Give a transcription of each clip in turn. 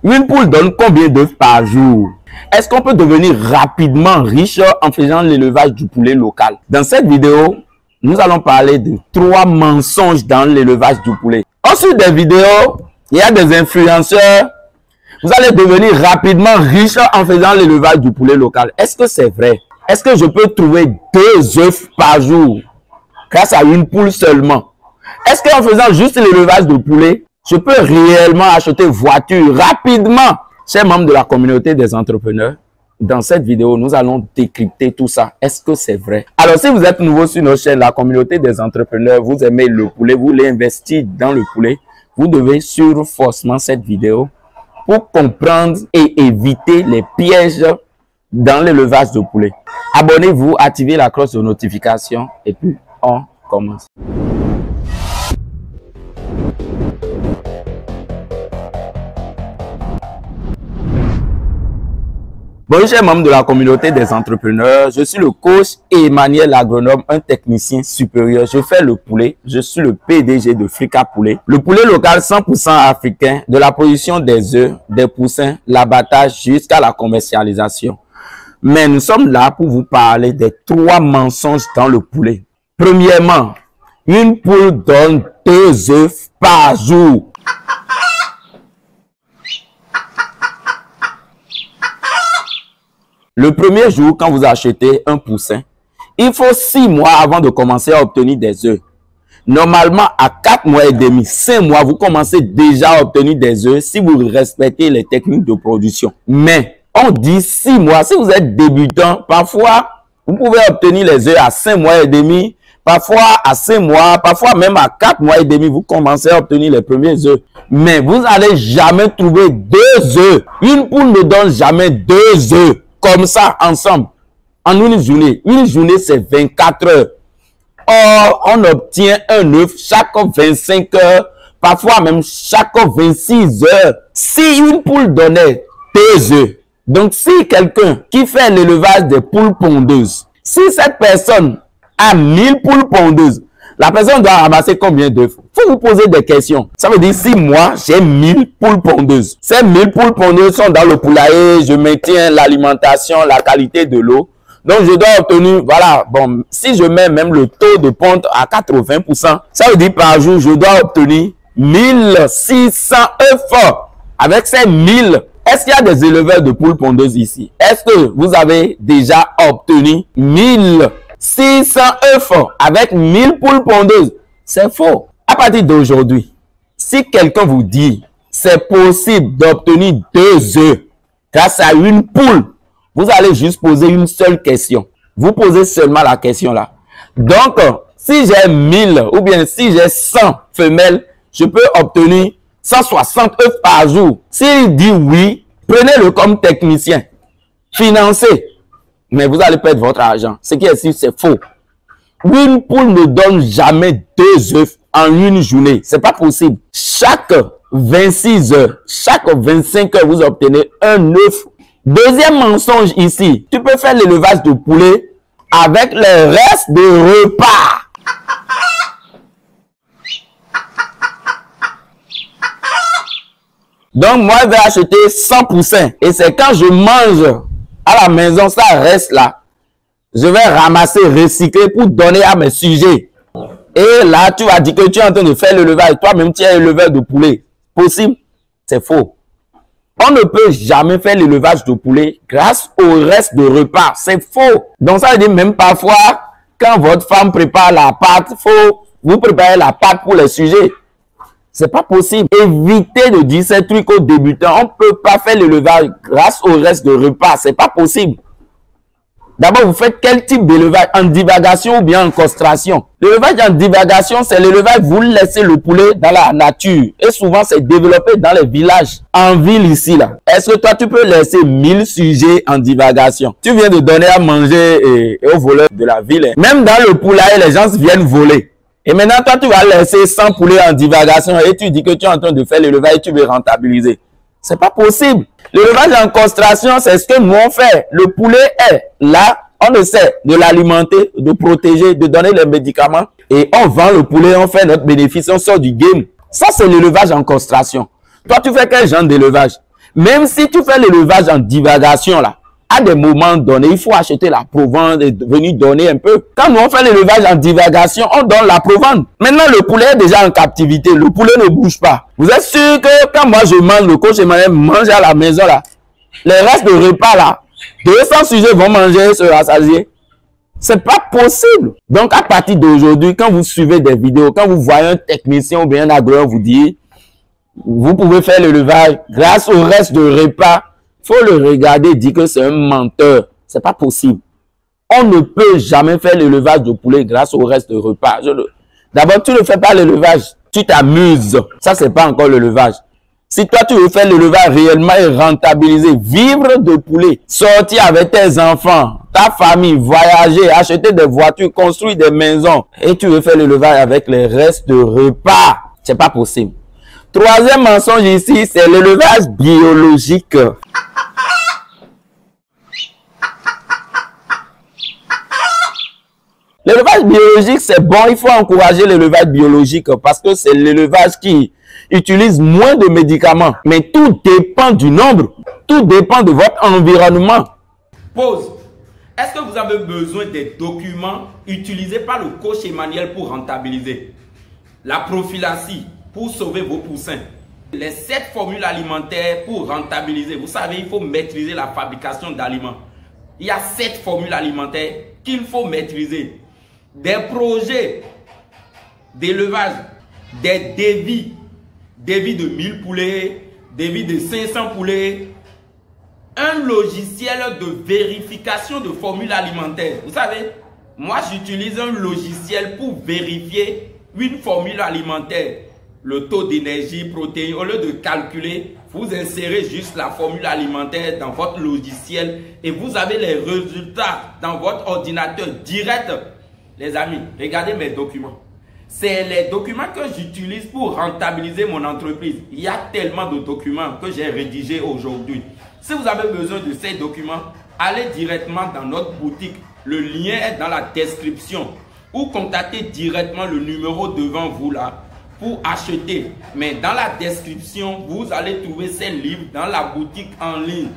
Une poule donne combien d'œufs par jour? Est-ce qu'on peut devenir rapidement riche en faisant l'élevage du poulet local? Dans cette vidéo, nous allons parler de 3 mensonges dans l'élevage du poulet. Ensuite des vidéos, il y a des influenceurs. Vous allez devenir rapidement riche en faisant l'élevage du poulet local. Est-ce que c'est vrai? Est-ce que je peux trouver 2 œufs par jour grâce à une poule seulement? Est-ce qu'en faisant juste l'élevage de poulet, je peux réellement acheter voiture rapidement? Chers membres de la communauté des entrepreneurs, dans cette vidéo, nous allons décrypter tout ça. Est-ce que c'est vrai? Alors, si vous êtes nouveau sur nos chaînes, la communauté des entrepreneurs, vous aimez le poulet, vous voulez investir dans le poulet, vous devez suivre forcément cette vidéo pour comprendre et éviter les pièges dans l'élevage de poulet. Abonnez-vous, activez la cloche de notification et puis on commence. Bonjour chers membres de la communauté des entrepreneurs, je suis le coach Emmanuel l'agronome, un technicien supérieur. Je fais le poulet, je suis le PDG de Frika Poulet. Le poulet local 100% africain, de la production des œufs, des poussins, l'abattage jusqu'à la commercialisation. Mais nous sommes là pour vous parler des 3 mensonges dans le poulet. Premièrement, une poule donne 2 œufs par jour. Le premier jour, quand vous achetez un poussin, il faut 6 mois avant de commencer à obtenir des œufs. Normalement, à 4 mois et demi, 5 mois, vous commencez déjà à obtenir des œufs si vous respectez les techniques de production. Mais, on dit 6 mois. Si vous êtes débutant, parfois, vous pouvez obtenir les œufs à 5 mois et demi, parfois à 5 mois, parfois même à 4 mois et demi, vous commencez à obtenir les premiers œufs. Mais vous n'allez jamais trouver 2 œufs. Une poule ne donne jamais 2 œufs. Comme ça, ensemble, en une journée. Une journée, c'est 24 heures. Or, on obtient un œuf chaque 25 heures, parfois même chaque 26 heures. Si une poule donnait 2 œufs, donc si quelqu'un qui fait l'élevage des poules pondeuses, si cette personne a 1000 poules pondeuses, la personne doit ramasser combien d'œufs? Faut vous poser des questions. Ça veut dire, si moi, j'ai 1000 poules pondeuses. Ces 1000 poules pondeuses sont dans le poulailler, je maintiens l'alimentation, la qualité de l'eau. Donc, je dois obtenir, voilà, bon, si je mets même le taux de ponte à 80%, ça veut dire par jour, je dois obtenir 1600 œufs. Avec ces 1000, est-ce qu'il y a des éleveurs de poules pondeuses ici? Est-ce que vous avez déjà obtenu 1600 œufs avec 1000 poules pondeuses? C'est faux. À partir d'aujourd'hui, si quelqu'un vous dit c'est possible d'obtenir 2 œufs grâce à une poule, vous allez juste poser une seule question. Vous posez seulement la question là. Donc, si j'ai 1000 ou bien si j'ai 100 femelles, je peux obtenir 160 œufs par jour. S'il dit oui, prenez-le comme technicien. Financez. Mais vous allez perdre votre argent. Ce qui est ici, c'est faux. Une poule ne donne jamais 2 œufs en une journée. C'est pas possible. Chaque 26 heures, chaque 25 heures, vous obtenez un œuf. Deuxième mensonge ici. Tu peux faire l'élevage de poulet avec le reste de repas. Donc, moi, je vais acheter 100 poussins. Et c'est quand je mange à la maison, ça reste là. Je vais ramasser, recycler pour donner à mes sujets. Et là, tu vas dire que tu es en train de faire l'élevage. Toi-même, tu es éleveur de poulet. Possible? C'est faux. On ne peut jamais faire l'élevage de poulet grâce au reste de repas. C'est faux. Donc, ça veut dire même parfois, quand votre femme prépare la pâte, vous préparez la pâte pour les sujets. C'est pas possible. Évitez de dire ces trucs aux débutants. On ne peut pas faire l'élevage grâce au reste de repas. C'est pas possible. D'abord, vous faites quel type d'élevage? En divagation ou bien en castration? L'élevage en divagation, c'est l'élevage, vous laissez le poulet dans la nature. Et souvent, c'est développé dans les villages. En ville ici, là. Est-ce que toi, tu peux laisser 1000 sujets en divagation? Tu viens de donner à manger aux voleurs de la ville. Même dans le poulailler, les gens viennent voler. Et maintenant, toi, tu vas laisser 100 poulets en divagation et tu dis que tu es en train de faire l'élevage et tu veux rentabiliser. C'est pas possible. L'élevage en castration, c'est ce que nous on fait. Le poulet est là, on essaie de l'alimenter, de protéger, de donner les médicaments et on vend le poulet, on fait notre bénéfice, on sort du game. Ça, c'est l'élevage en castration. Toi, tu fais quel genre d'élevage? Même si tu fais l'élevage en divagation, là, à des moments donnés, il faut acheter la provende et venir donner un peu. Quand nous on fait l'élevage en divagation, on donne la provende. Maintenant, le poulet est déjà en captivité. Le poulet ne bouge pas. Vous êtes sûr que quand moi je mange, le coach Emmanuel mange à la maison, là, les restes de repas, là, 200 sujets vont manger, se rassasier. C'est pas possible. Donc, à partir d'aujourd'hui, quand vous suivez des vidéos, quand vous voyez un technicien ou bien un agronome vous dire, vous pouvez faire l'élevage grâce au reste de repas, faut le regarder et dire que c'est un menteur. C'est pas possible. On ne peut jamais faire l'élevage de poulet grâce au reste de repas. D'abord, tu ne fais pas l'élevage, tu t'amuses. Ça, c'est pas encore l'élevage. Si toi, tu veux faire l'élevage réellement et rentabiliser, vivre de poulet, sortir avec tes enfants, ta famille, voyager, acheter des voitures, construire des maisons, et tu veux faire l'élevage avec les restes de repas, c'est pas possible. Troisième mensonge ici, c'est l'élevage biologique. L'élevage biologique, c'est bon, il faut encourager l'élevage biologique parce que c'est l'élevage qui utilise moins de médicaments. Mais tout dépend du nombre, tout dépend de votre environnement. Pause. Est-ce que vous avez besoin des documents utilisés par le coach Emmanuel pour rentabiliser? La prophylaxie pour sauver vos poussins. Les 7 formules alimentaires pour rentabiliser. Vous savez, il faut maîtriser la fabrication d'aliments. Il y a 7 formules alimentaires qu'il faut maîtriser. Des projets d'élevage, des devis de 1000 poulets, devis de 500 poulets, un logiciel de vérification de formules alimentaires. Vous savez, moi j'utilise un logiciel pour vérifier une formule alimentaire. Le taux d'énergie, protéines, au lieu de calculer, vous insérez juste la formule alimentaire dans votre logiciel et vous avez les résultats dans votre ordinateur direct. Les amis, regardez mes documents. C'est les documents que j'utilise pour rentabiliser mon entreprise. Il y a tellement de documents que j'ai rédigés aujourd'hui. Si vous avez besoin de ces documents, allez directement dans notre boutique. Le lien est dans la description. Ou contactez directement le numéro devant vous là pour acheter. Mais dans la description, vous allez trouver ces livres dans la boutique en ligne.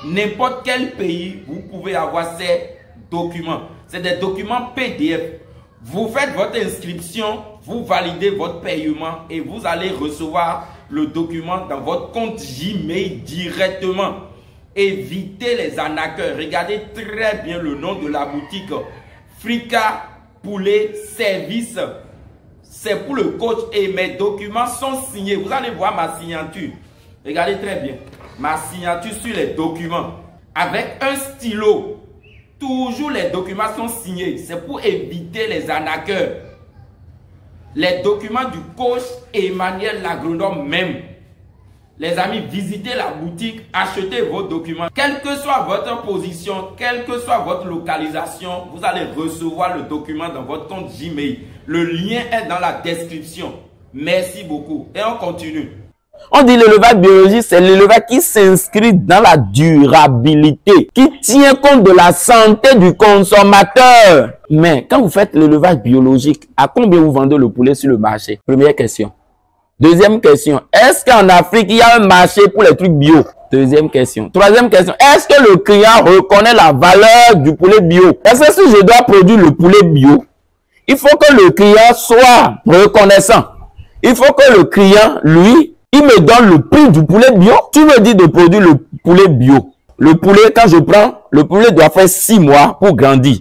N'importe quel pays, vous pouvez avoir ces documents. C'est des documents PDF. Vous faites votre inscription, vous validez votre paiement et vous allez recevoir le document dans votre compte Gmail directement. Évitez les arnaqueurs. Regardez très bien le nom de la boutique. Frika Poulet Service. C'est pour le coach et mes documents sont signés. Vous allez voir ma signature. Regardez très bien. Ma signature sur les documents. Avec un stylo. Toujours les documents sont signés. C'est pour éviter les arnaqueurs. Les documents du coach Emmanuel l'agronome même. Les amis, visitez la boutique, achetez vos documents. Quelle que soit votre position, quelle que soit votre localisation, vous allez recevoir le document dans votre compte Gmail. Le lien est dans la description. Merci beaucoup. Et on continue. On dit l'élevage biologique, c'est l'élevage qui s'inscrit dans la durabilité, qui tient compte de la santé du consommateur. Mais quand vous faites l'élevage biologique, à combien vous vendez le poulet sur le marché? Première question. Deuxième question, est-ce qu'en Afrique, il y a un marché pour les trucs bio? Deuxième question. Troisième question, est-ce que le client reconnaît la valeur du poulet bio? Est-ce que si je dois produire le poulet bio, il faut que le client soit reconnaissant. Il faut que le client, lui, il me donne le prix du poulet bio. Tu me dis de produire le poulet bio. Le poulet, quand je prends, le poulet doit faire 6 mois pour grandir.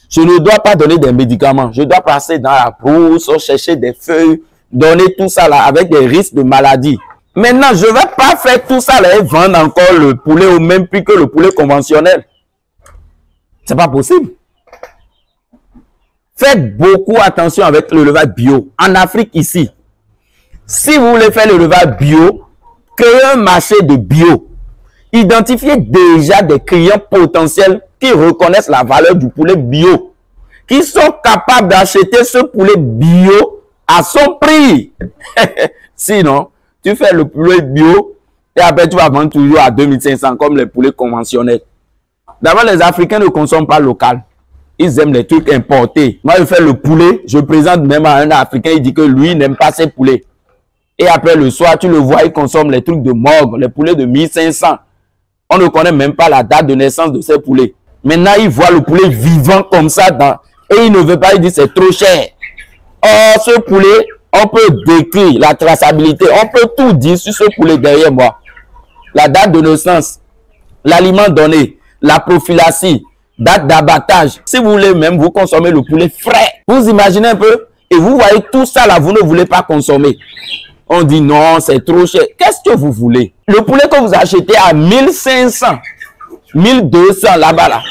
Je ne dois pas donner des médicaments. Je dois passer dans la brousse, chercher des feuilles, donner tout ça là avec des risques de maladie. Maintenant, je ne vais pas faire tout ça là et vendre encore le poulet au même prix que le poulet conventionnel. C'est pas possible. Faites beaucoup attention avec l'élevage bio. En Afrique ici, si vous voulez faire l'élevage bio, créez un marché de bio. Identifiez déjà des clients potentiels qui reconnaissent la valeur du poulet bio, qui sont capables d'acheter ce poulet bio à son prix. Sinon, tu fais le poulet bio et après tu vas vendre toujours à 2500 comme les poulets conventionnels. D'abord, les Africains ne consomment pas local. Ils aiment les trucs importés. Moi, je fais le poulet, je présente même à un Africain, il dit que lui n'aime pas ses poulets. Et après le soir, tu le vois, il consomme les trucs de morgue, les poulets de 1500. On ne connaît même pas la date de naissance de ces poulets. Maintenant, il voit le poulet vivant comme ça et il ne veut pas, il dit c'est trop cher. Or, ce poulet, on peut décrire la traçabilité, on peut tout dire sur ce poulet derrière moi. La date de naissance, l'aliment donné, la prophylaxie, date d'abattage. Si vous voulez même, vous consommez le poulet frais. Vous imaginez un peu? Et vous voyez tout ça là, vous ne voulez pas consommer. On dit non, c'est trop cher. Qu'est-ce que vous voulez? Le poulet que vous achetez à 1500, 1200 là-bas là.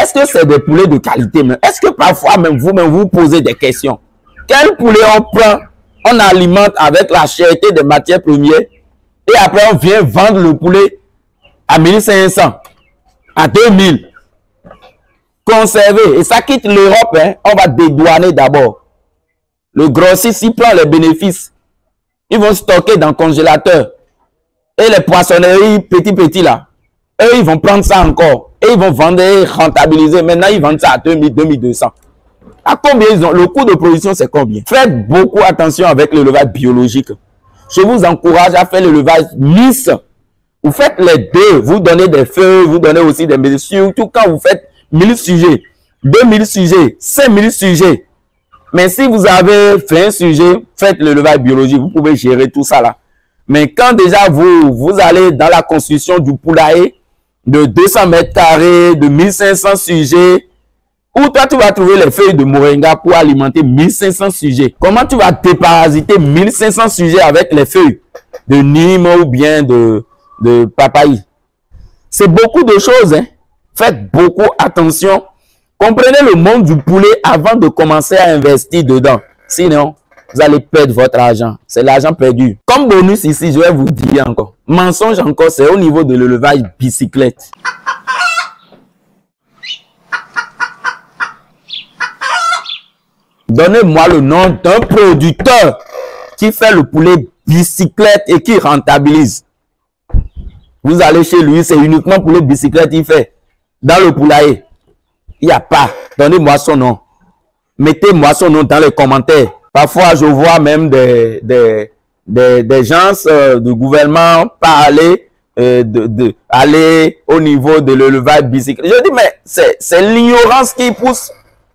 Est-ce que c'est des poulets de qualité même? Est-ce que parfois même vous-même vous posez des questions? Quel poulet on prend, on alimente avec la cherté des matières premières et après on vient vendre le poulet à 1500, à 2000, conservé. Et ça quitte l'Europe, hein, on va dédouaner d'abord. Le grossiste, il prend les bénéfices. Ils vont stocker dans le congélateur. Et les poissonneries petits là, eux, ils vont prendre ça encore. Et ils vont vendre et rentabiliser. Maintenant, ils vendent ça à 2000, 2200. À combien ils ont? Le coût de production, c'est combien? Faites beaucoup attention avec l'élevage biologique. Je vous encourage à faire l'élevage lisse. Vous faites les deux. Vous donnez des feuilles, vous donnez aussi des mesures. Surtout quand vous faites 1000 sujets, 2000 sujets, 5000 sujets. Mais si vous avez fait un sujet, faites l'élevage biologique. Vous pouvez gérer tout ça là. Mais quand déjà vous allez dans la construction du poulailler de 200 mètres carrés, de 1500 sujets, où toi tu vas trouver les feuilles de moringa pour alimenter 1500 sujets. Comment tu vas déparasiter 1500 sujets avec les feuilles de Nîmes ou bien de papaye? C'est beaucoup de choses, hein. Faites beaucoup attention. Comprenez le monde du poulet avant de commencer à investir dedans. Sinon, vous allez perdre votre argent. C'est l'argent perdu. Comme bonus ici, je vais vous dire encore. Mensonge encore, c'est au niveau de l'élevage bicyclette. Donnez-moi le nom d'un producteur qui fait le poulet bicyclette et qui rentabilise. Vous allez chez lui, c'est uniquement poulet bicyclette qu'il fait. Dans le poulailler, il n'y a pas. Donnez-moi son nom. Mettez-moi son nom dans les commentaires. Parfois, je vois même des gens du gouvernement parler aller au niveau de l'élevage bicyclette. Je dis, mais c'est l'ignorance qui pousse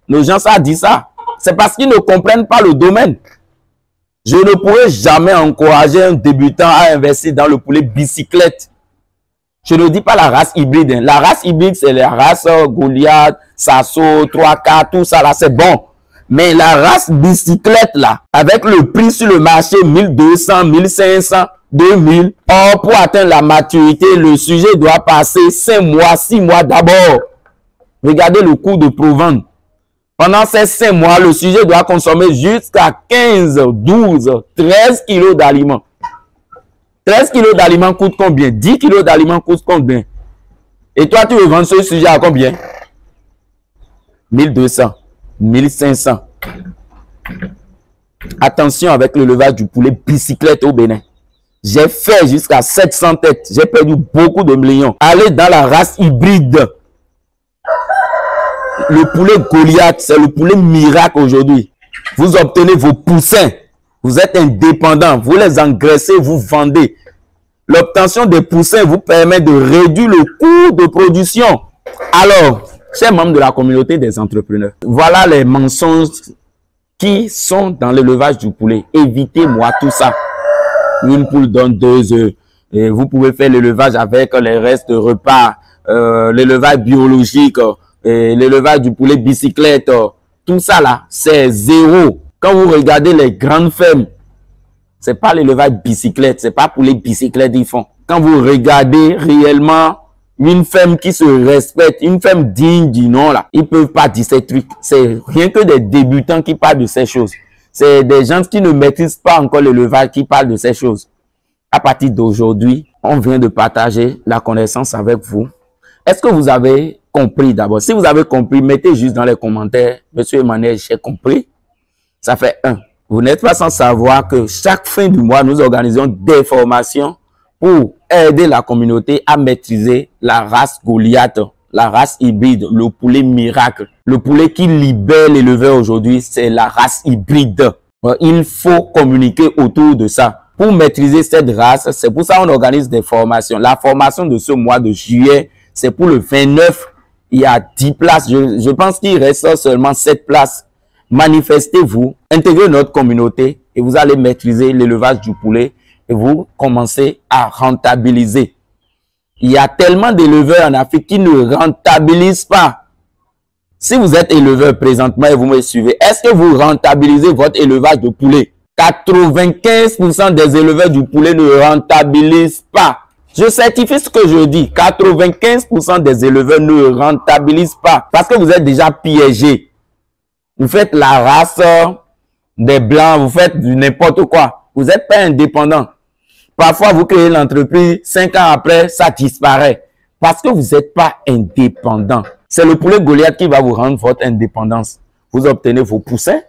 les gens à dire ça. C'est parce qu'ils ne comprennent pas le domaine. Je ne pourrais jamais encourager un débutant à investir dans le poulet bicyclette. Je ne dis pas la race hybride. Hein. La race hybride, c'est la race Goliath, Sasso, 3K, tout ça là, c'est bon. Mais la race bicyclette là, avec le prix sur le marché 1200, 1500, 2000, or pour atteindre la maturité, le sujet doit passer 5 mois, 6 mois d'abord. Regardez le coût de provente. Pendant ces 5 mois, le sujet doit consommer jusqu'à 15, 12, 13 kilos d'aliments. 13 kilos d'aliments coûte combien? 10 kilos d'aliments coûte combien? Et toi, tu veux vendre ce sujet à combien? 1200, 1500. Attention avec l'élevage du poulet bicyclette au Bénin. J'ai fait jusqu'à 700 têtes. J'ai perdu beaucoup de millions. Allez dans la race hybride. Le poulet Goliath, c'est le poulet miracle aujourd'hui. Vous obtenez vos poussins. Vous êtes indépendant. Vous les engraissez, vous vendez. L'obtention des poussins vous permet de réduire le coût de production. Alors, chers membres de la communauté des entrepreneurs, voilà les mensonges qui sont dans l'élevage du poulet. Évitez-moi tout ça. Une poule donne 2 œufs. Et vous pouvez faire l'élevage avec les restes de repas, l'élevage biologique, l'élevage du poulet bicyclette. Tout ça là, c'est zéro. Quand vous regardez les grandes fermes, c'est pas l'élevage bicyclette, c'est pas pour les bicyclettes ils font. Quand vous regardez réellement une ferme qui se respecte, une ferme digne du nom là, ils peuvent pas dire ces trucs. C'est rien que des débutants qui parlent de ces choses. C'est des gens qui ne maîtrisent pas encore l'élevage qui parlent de ces choses. À partir d'aujourd'hui, on vient de partager la connaissance avec vous. Est-ce que vous avez compris d'abord? Si vous avez compris, mettez juste dans les commentaires, Monsieur Emmanuel, j'ai compris. Ça fait 1. Vous n'êtes pas sans savoir que chaque fin du mois, nous organisons des formations pour aider la communauté à maîtriser la race Goliath, la race hybride, le poulet miracle. Le poulet qui libère l'éleveur aujourd'hui, c'est la race hybride. Il faut communiquer autour de ça. Pour maîtriser cette race, c'est pour ça qu'on organise des formations. La formation de ce mois de juillet, c'est pour le 29. Il y a 10 places. Je pense qu'il reste seulement 7 places. Manifestez-vous, intégrez notre communauté et vous allez maîtriser l'élevage du poulet et vous commencez à rentabiliser. Il y a tellement d'éleveurs en Afrique qui ne rentabilisent pas. Si vous êtes éleveur présentement et vous me suivez, est-ce que vous rentabilisez votre élevage de poulet? 95% des éleveurs du poulet ne rentabilisent pas. Je certifie ce que je dis. 95% des éleveurs ne rentabilisent pas parce que vous êtes déjà piégés. Vous faites la race des blancs, vous faites du n'importe quoi. Vous n'êtes pas indépendant. Parfois, vous créez l'entreprise, 5 ans après, ça disparaît. Parce que vous n'êtes pas indépendant. C'est le poulet Goliath qui va vous rendre votre indépendance. Vous obtenez vos poussins,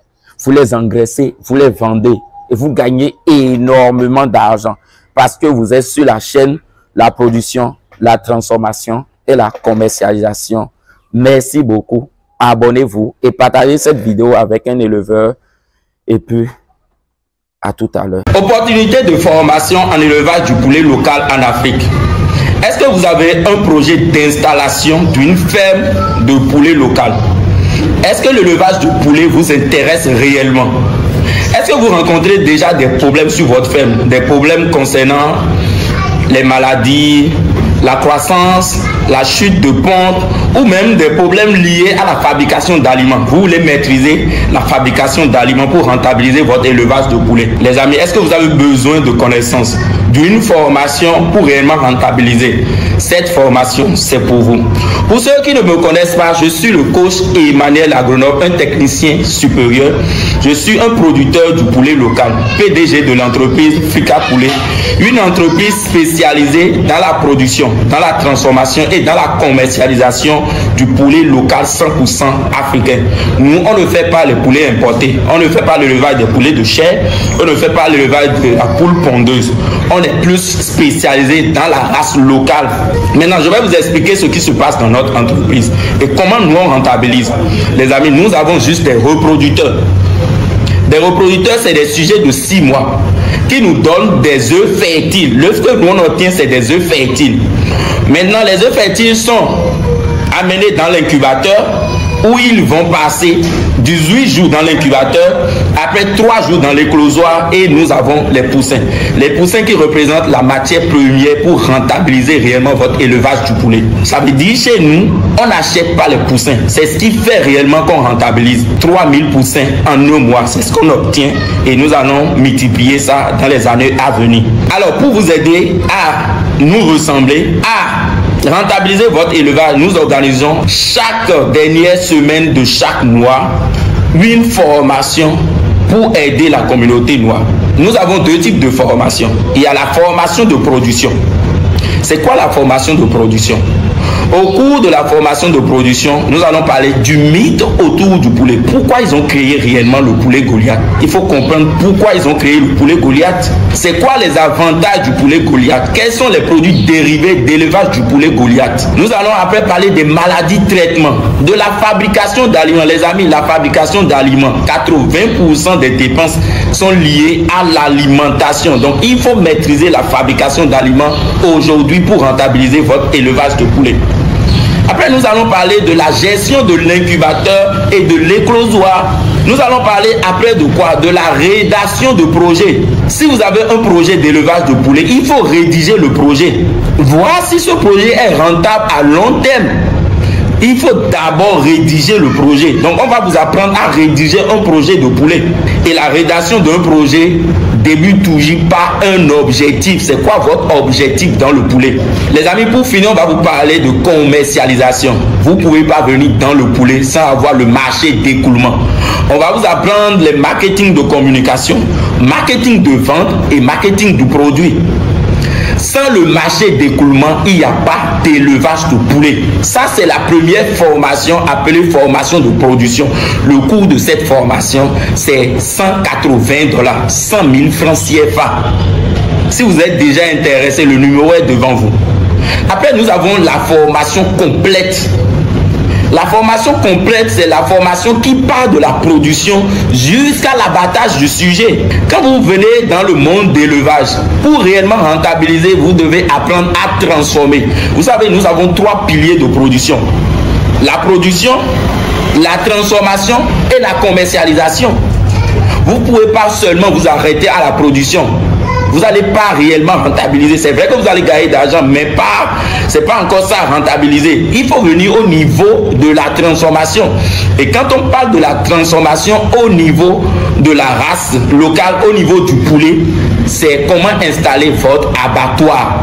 vous les engraissez, vous les vendez et vous gagnez énormément d'argent. Parce que vous êtes sur la chaîne, la production, la transformation et la commercialisation. Merci beaucoup. Abonnez-vous et partagez cette vidéo avec un éleveur. Et puis, à tout à l'heure. Opportunité de formation en élevage du poulet local en Afrique. Est-ce que vous avez un projet d'installation d'une ferme de poulet local? Est-ce que l'élevage du poulet vous intéresse réellement? Est-ce que vous rencontrez déjà des problèmes sur votre ferme? Des problèmes concernant les maladies, la croissance, la chute de ponte ou même des problèmes liés à la fabrication d'aliments. Vous voulez maîtriser la fabrication d'aliments pour rentabiliser votre élevage de poulet. Les amis, est-ce que vous avez besoin de connaissances, d'une formation pour réellement rentabiliser? Cette formation, c'est pour vous. Pour ceux qui ne me connaissent pas, je suis le coach Emmanuel Agronome, un technicien supérieur. Je suis un producteur du poulet local, PDG de l'entreprise Fika Poulet, une entreprise spécialisée dans la production, dans la transformation et dans la commercialisation du poulet local 100% africain. Nous, on ne fait pas les poulets importés, on ne fait pas l'élevage des poulets de chair, on ne fait pas l'élevage de la poule pondeuse. On est plus spécialisé dans la race locale. Maintenant, je vais vous expliquer ce qui se passe dans notre entreprise et comment nous on rentabilise. Les amis, nous avons juste des reproducteurs. Des reproducteurs, c'est des sujets de 6 mois qui nous donnent des œufs fertiles. L'œuf que nous on obtient, c'est des œufs fertiles. Maintenant, les œufs fertiles sont amenés dans l'incubateur où ils vont passer 18 jours dans l'incubateur, après 3 jours dans l'éclosoir et nous avons les poussins. Les poussins qui représentent la matière première pour rentabiliser réellement votre élevage du poulet. Ça veut dire chez nous, on n'achète pas les poussins. C'est ce qui fait réellement qu'on rentabilise. 3000 poussins en 1 mois, c'est ce qu'on obtient et nous allons multiplier ça dans les années à venir. Alors pour vous aider à nous ressembler, à rentabiliser votre élevage, nous organisons chaque dernière semaine de chaque mois une formation pour aider la communauté noire. Nous avons 2 types de formation. Il y a la formation de production. C'est quoi la formation de production? Au cours de la formation de production, nous allons parler du mythe autour du poulet. Pourquoi ils ont créé réellement le poulet Goliath? Il faut comprendre pourquoi ils ont créé le poulet Goliath. C'est quoi les avantages du poulet Goliath? Quels sont les produits dérivés d'élevage du poulet Goliath? Nous allons après parler des maladies de traitement, de la fabrication d'aliments. Les amis, la fabrication d'aliments, 80% des dépenses sont liées à l'alimentation. Donc, il faut maîtriser la fabrication d'aliments aujourd'hui pour rentabiliser votre élevage de poulet. Après, nous allons parler de la gestion de l'incubateur et de l'éclosoir. Nous allons parler après de quoi? De la rédaction de projet. Si vous avez un projet d'élevage de poulet, il faut rédiger le projet. Voir si ce projet est rentable à long terme. Il faut d'abord rédiger le projet. Donc, on va vous apprendre à rédiger un projet de poulet. Et la rédaction d'un projet débute toujours par un objectif. C'est quoi votre objectif dans le poulet? Les amis, pour finir, on va vous parler de commercialisation. Vous ne pouvez pas venir dans le poulet sans avoir le marché d'écoulement. On va vous apprendre les marketing de communication, marketing de vente et marketing du produit. Sans le marché d'écoulement, il n'y a pas d'élevage de poulet. Ça, c'est la première formation appelée formation de production. Le coût de cette formation, c'est 180 $, 100 000 francs CFA. Si vous êtes déjà intéressé, le numéro est devant vous. Après, nous avons la formation complète La formation complète, c'est la formation qui part de la production jusqu'à l'abattage du sujet. Quand vous venez dans le monde d'élevage, pour réellement rentabiliser, vous devez apprendre à transformer. Vous savez, nous avons 3 piliers de production. La production, la transformation et la commercialisation. Vous ne pouvez pas seulement vous arrêter à la production. Vous n'allez pas réellement rentabiliser. C'est vrai que vous allez gagner d'argent, mais ce n'est pas encore ça rentabiliser. Il faut venir au niveau de la transformation. Et quand on parle de la transformation au niveau de la race locale, au niveau du poulet, c'est comment installer votre abattoir.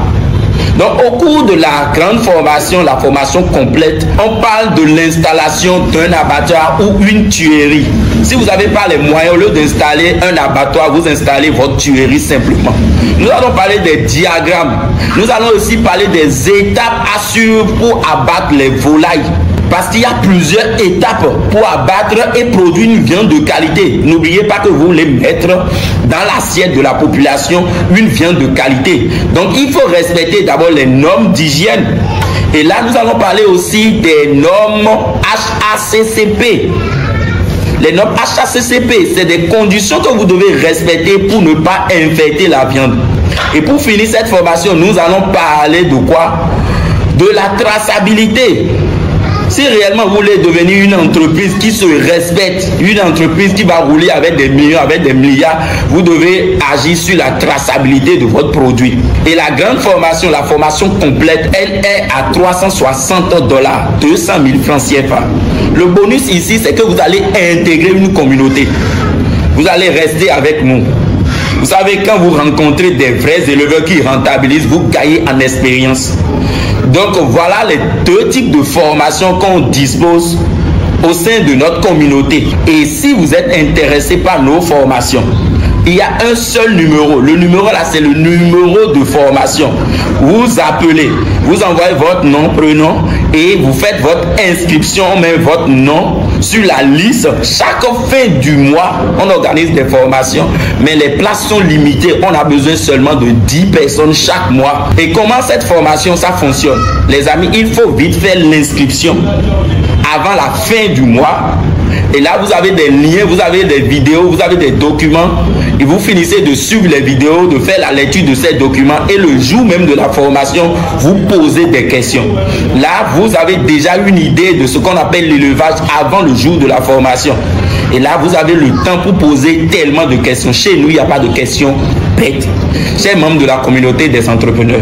Donc, au cours de la grande formation, la formation complète, on parle de l'installation d'un abattoir ou une tuerie. Si vous n'avez pas les moyens, au lieu d'installer un abattoir, vous installez votre tuerie simplement. Nous allons parler des diagrammes. Nous allons aussi parler des étapes à suivre pour abattre les volailles. Parce qu'il y a plusieurs étapes pour abattre et produire une viande de qualité. N'oubliez pas que vous voulez mettre dans l'assiette de la population une viande de qualité. Donc, il faut respecter d'abord les normes d'hygiène. Et là, nous allons parler aussi des normes HACCP. Les normes HACCP, c'est des conditions que vous devez respecter pour ne pas infecter la viande. Et pour finir cette formation, nous allons parler de quoi? De la traçabilité. Si réellement vous voulez devenir une entreprise qui se respecte, une entreprise qui va rouler avec des millions, avec des milliards, vous devez agir sur la traçabilité de votre produit. Et la grande formation, la formation complète, elle est à $360, 200 000 francs CFA. Le bonus ici, c'est que vous allez intégrer une communauté. Vous allez rester avec nous. Vous savez, quand vous rencontrez des vrais éleveurs qui rentabilisent, vous gagnez en expérience. Donc voilà les 2 types de formations qu'on dispose au sein de notre communauté. Et si vous êtes intéressé par nos formations, il y a un seul numéro. Le numéro là, c'est le numéro de formation. Vous appelez, vous envoyez votre nom, prénom et vous faites votre inscription, on met votre nom sur la liste. Chaque fin du mois, on organise des formations, mais les places sont limitées. On a besoin seulement de 10 personnes chaque mois. Et comment cette formation, ça fonctionne? Les amis, il faut vite faire l'inscription avant la fin du mois. Et là, vous avez des liens, vous avez des vidéos, vous avez des documents. Et vous finissez de suivre les vidéos, de faire la lecture de ces documents. Et le jour même de la formation, vous posez des questions. Là, vous avez déjà une idée de ce qu'on appelle l'élevage avant le jour de la formation. Et là, vous avez le temps pour poser tellement de questions. Chez nous, il n'y a pas de questions bêtes. Chers membres de la communauté des entrepreneurs,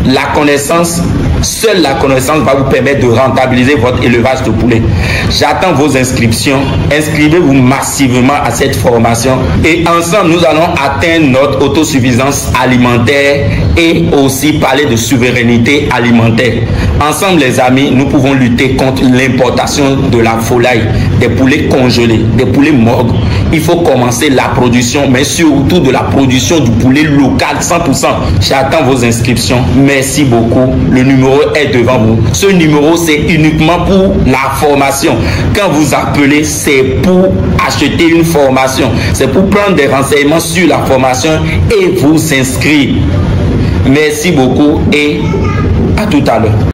la connaissance, seule la connaissance va vous permettre de rentabiliser votre élevage de poulet. J'attends vos inscriptions. Inscrivez-vous massivement à cette formation. Et ensemble, nous allons atteindre notre autosuffisance alimentaire et aussi parler de souveraineté alimentaire. Ensemble, les amis, nous pouvons lutter contre l'importation de la volaille, des poulets congelés, des poulets morts. Il faut commencer la production, mais surtout de la production du poulet local 100%. J'attends vos inscriptions. Merci beaucoup. Le numéro est devant vous. Ce numéro, c'est uniquement pour la formation. Quand vous appelez, c'est pour acheter une formation. C'est pour prendre des renseignements sur la formation et vous inscrire. Merci beaucoup et à tout à l'heure.